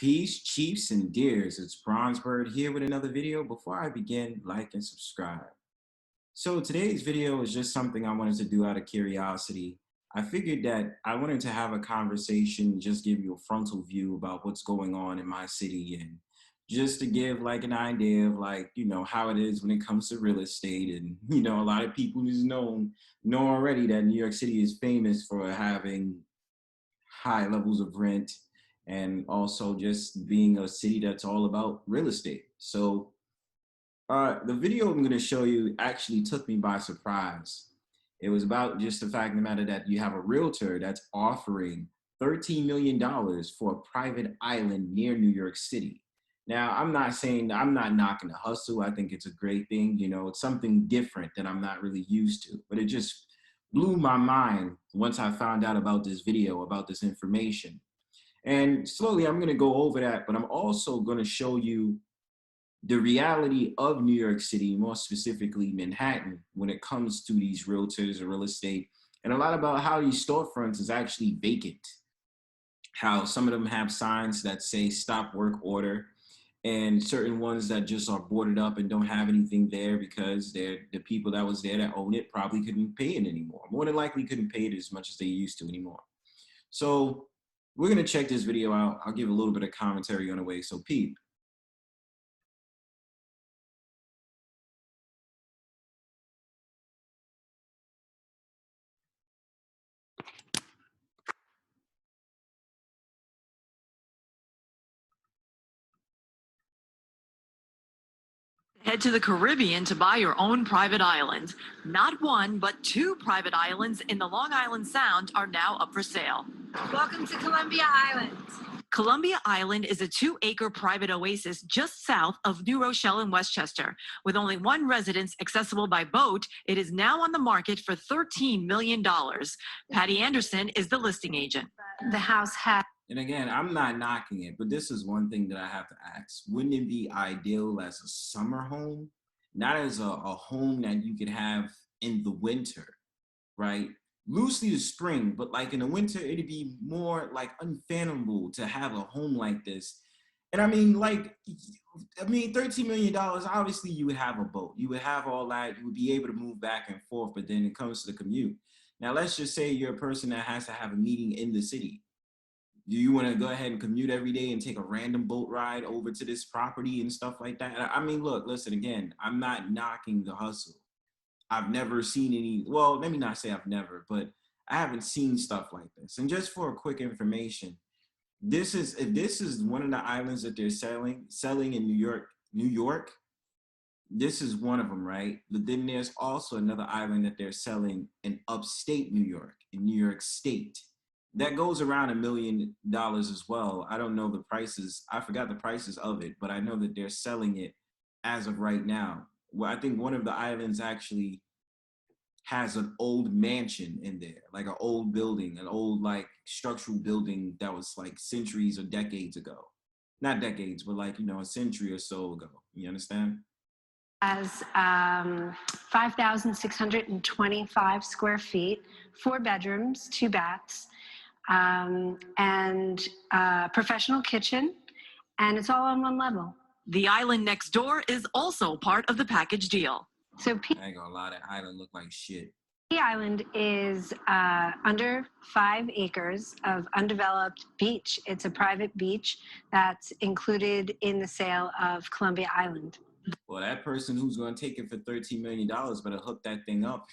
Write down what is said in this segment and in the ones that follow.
Peace, Chiefs, and Deers. It's Bronzebird here with another video. Before I begin, like and subscribe. So today's video is just something I wanted to do out of curiosity. I figured that I wanted to have a conversation, just give you a frontal view about what's going on in my city and just to give like an idea of like, how it is when it comes to real estate. And, a lot of people who's know already that New York City is famous for having high levels of rent and also just being a city that's all about real estate. So the video I'm going to show you actually took me by surprise. It was about just the fact of the matter that you have a realtor that's offering $13 million for a private island near New York City. Now, I'm not knocking the hustle. I think it's a great thing. It's something different that I'm not really used to, but it just blew my mind once I found out about this video, about this information. And slowly I'm going to go over that, but I'm also going to show you the reality of New York City, more specifically Manhattan, when it comes to these realtors or real estate, and a lot about how these storefronts is actually vacant, how some of them have signs that say stop work order, and certain ones that just are boarded up and don't have anything there because the people that was there that own it probably couldn't pay it anymore. More than likely couldn't pay it as much as they used to anymore. So we're going to check this video out. I'll give a little bit of commentary on the way. So peep. Head to the Caribbean to buy your own private island. Not one, but two private islands in the Long Island Sound are now up for sale. Welcome to Columbia Island. Columbia Island is a 2-acre private oasis just south of New Rochelle in Westchester. With only one residence accessible by boat, it is now on the market for $13 million. Patty Anderson is the listing agent. The house has... And again, I'm not knocking it, but this is one thing that I have to ask. Wouldn't it be ideal as a summer home? Not as a home that you could have in the winter, right? Loosely the spring, but like in the winter, it'd be more like unfathomable to have a home like this. And $13 million, obviously you would have a boat. You would have all that. You would be able to move back and forth, but then it comes to the commute. Now, let's just say you're a person that has to have a meeting in the city. Do you want to go ahead and commute every day and take a random boat ride over to this property and stuff like that? Look, listen, again, I'm not knocking the hustle. I've never seen any, well, let me not say I've never, but I haven't seen stuff like this. And just for a quick information, if this is one of the islands that they're selling in New York, this is one of them, right? But then there's also another island that they're selling in upstate New York, in New York State. That goes around $1 million as well. I don't know the prices. I forgot the prices of it, but I know that they're selling it as of right now. Well, I think one of the islands actually has an old mansion in there, like an old building, an old like structural building that was like centuries or decades ago. Not decades, but like, a century or so ago. You understand? Has 5,625 square feet, 4 bedrooms, 2 baths, and professional kitchen, and it's all on one level. The island next door is also part of the package deal. So I ain't gonna lie, that island look like shit. the island is under 5 acres of undeveloped beach. It's a private beach that's included in the sale of Columbia Island. Well, that person who's going to take it for $13 million better hook that thing up.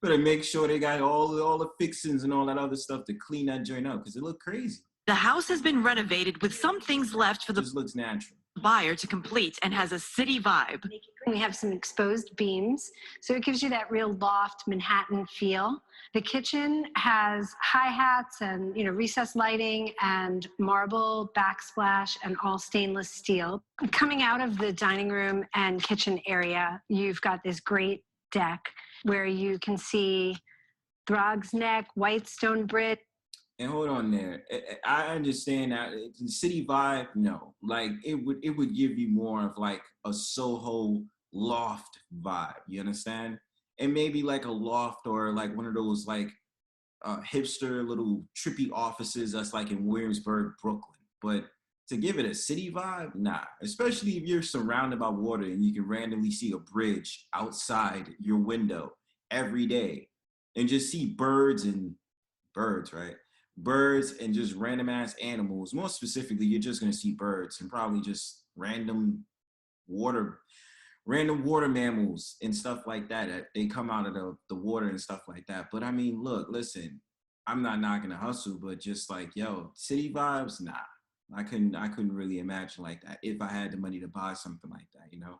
Better make sure they got all the fixings and all that other stuff to clean that joint up because it look crazy. The house has been renovated with some things left for the Just looks natural. Buyer to complete and has a city vibe. We have some exposed beams, so it gives you that real loft Manhattan feel. The kitchen has hi-hats and recessed lighting and marble backsplash and all stainless steel. Coming out of the dining room and kitchen area, you've got this great deck where you can see Throg's Neck, Whitestone Bridge. And hold on there. I understand that the city vibe, no. Like it would give you more of like a Soho loft vibe. You understand? And maybe like a loft or like one of those like hipster little trippy offices that's like in Williamsburg, Brooklyn. But to give it a city vibe, nah. Especially if you're surrounded by water and you can randomly see a bridge outside your window every day and just see birds, right? Birds and just random ass animals. More specifically, you're just gonna see birds and probably just water random water mammals and stuff like that, that they come out of the water and stuff like that. But I mean, look, listen, I'm not knocking the hustle, but just like, yo, city vibes, nah. I couldn't really imagine like that if I had the money to buy something like that, you know?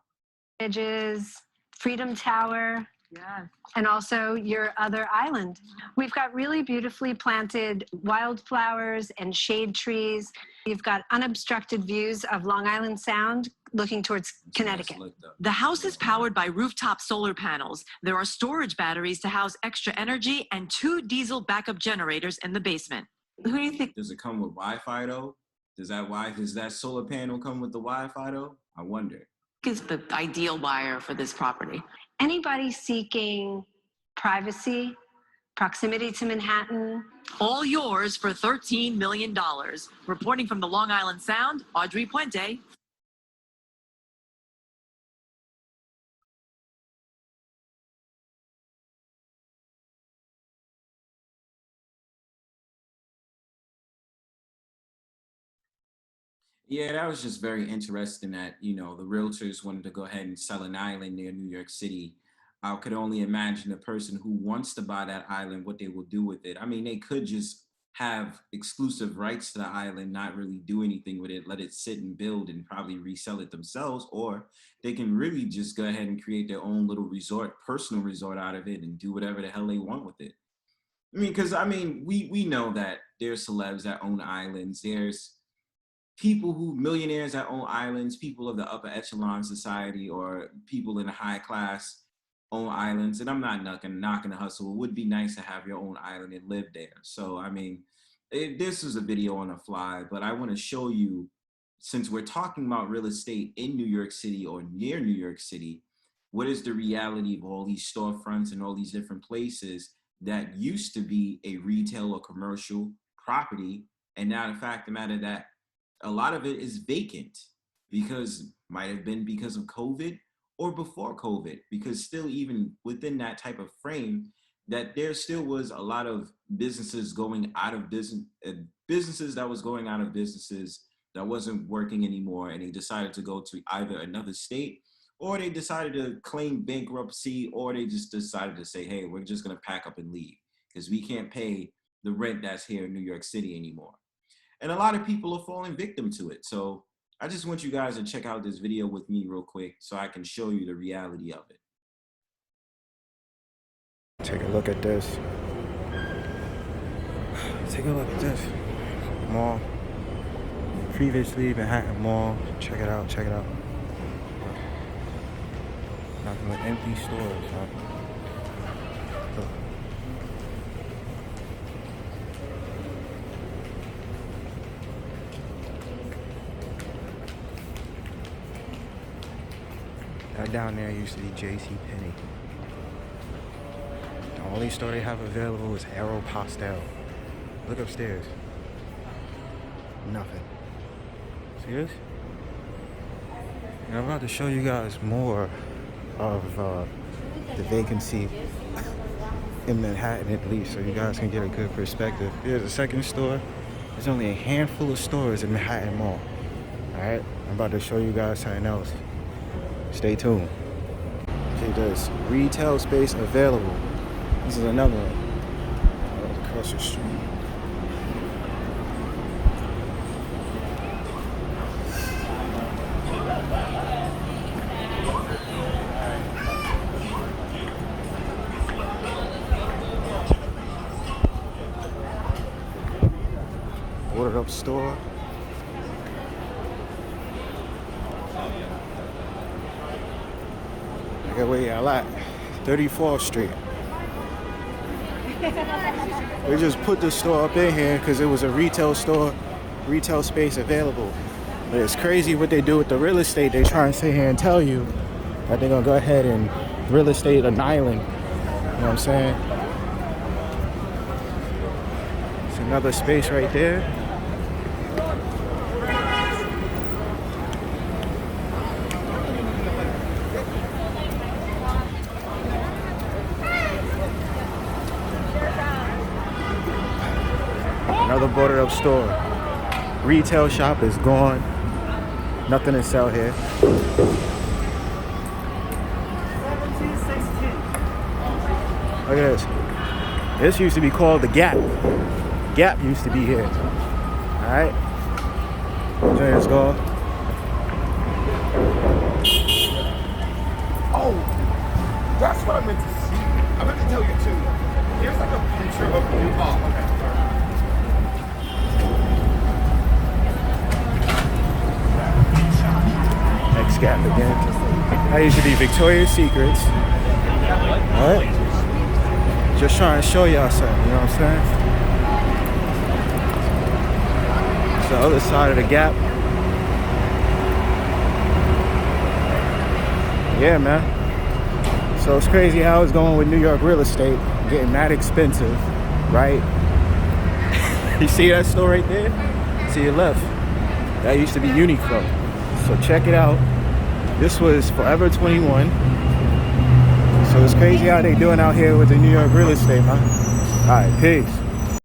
Bridges, Freedom Tower, Yes. and also your other island. We've got really beautifully planted wildflowers and shade trees. You've got unobstructed views of Long Island Sound looking towards Connecticut. The house is powered by rooftop solar panels. There are storage batteries to house extra energy and 2 diesel backup generators in the basement. Who do you think Does it come with Wi-Fi though? Does that solar panel come with the Wi-Fi though? I wonder. is the ideal buyer for this property? Anybody seeking privacy, proximity to Manhattan. All yours for $13 million. Reporting from the Long Island Sound, Audrey Puente. Yeah, that was just very interesting that, the realtors wanted to go ahead and sell an island near New York City. I could only imagine the person who wants to buy that island, what they will do with it. I mean, they could just have exclusive rights to the island, not really do anything with it, let it sit and build and probably resell it themselves, or they can really just go ahead and create their own little resort, personal resort out of it and do whatever the hell they want with it. I mean, because we know that there's celebs that own islands. There's millionaires that own islands, people of the upper echelon society or people in the high class own islands. And I'm not knocking the hustle. It would be nice to have your own island and live there. So, I mean, this is a video on the fly, but I want to show you, since we're talking about real estate in New York City or near New York City, what is the reality of all these storefronts and all these different places that used to be a retail or commercial property. And now the fact of the matter that a lot of it is vacant might have been because of COVID or before COVID, because still even within that type of frame, that there still was a lot of businesses going out of business, businesses that was going out of businesses that wasn't working anymore. And they decided to go to either another state, or they decided to claim bankruptcy, or they just decided to say, hey, we're just gonna pack up and leave because we can't pay the rent that's here in New York City anymore. And a lot of people are falling victim to it. So I just want you guys to check out this video with me real quick so I can show you the reality of it. Take a look at this. Take a look at this. Mall. Previously Manhattan Mall. Check it out, check it out. Nothing but empty stores, huh? Look. That down there used to be JCPenney. The only store they have available is Aeropostale. Look upstairs. Nothing. See this? And I'm about to show you guys more of the vacancy in Manhattan, at least, so you guys can get a good perspective. Here's a second store. There's only a handful of stores in Manhattan Mall. Alright? I'm about to show you guys something else. Stay tuned. Okay, there's retail space available. This is another one. Across the street. Ordered up store. Okay, where y'all at? 34th Street. We just put the store up in here because it was a retail store, retail space available. But it's crazy what they do with the real estate. They try and sit here and tell you that they're gonna go ahead and real estate an island. You know what I'm saying? It's another space right there. Another boarded up store. Retail shop is gone. Nothing to sell here. 1716. Look at this. This used to be called the Gap. Gap used to be here. Alright. Let's go. Oh, that's what I meant to see. I meant to tell you too. Here's like a picture of the new ball. Okay. Next Gap again. That used to be Victoria's Secrets. Alright. Just trying to show y'all something, you know what I'm saying? It's the other side of the Gap. Yeah, man. So it's crazy how it's going with New York real estate, getting that expensive, right? You see that store right there? To your left. That used to be Uniqlo. So check it out. This was Forever 21. So it's crazy how they doing out here with the New York real estate, man. All right, peace.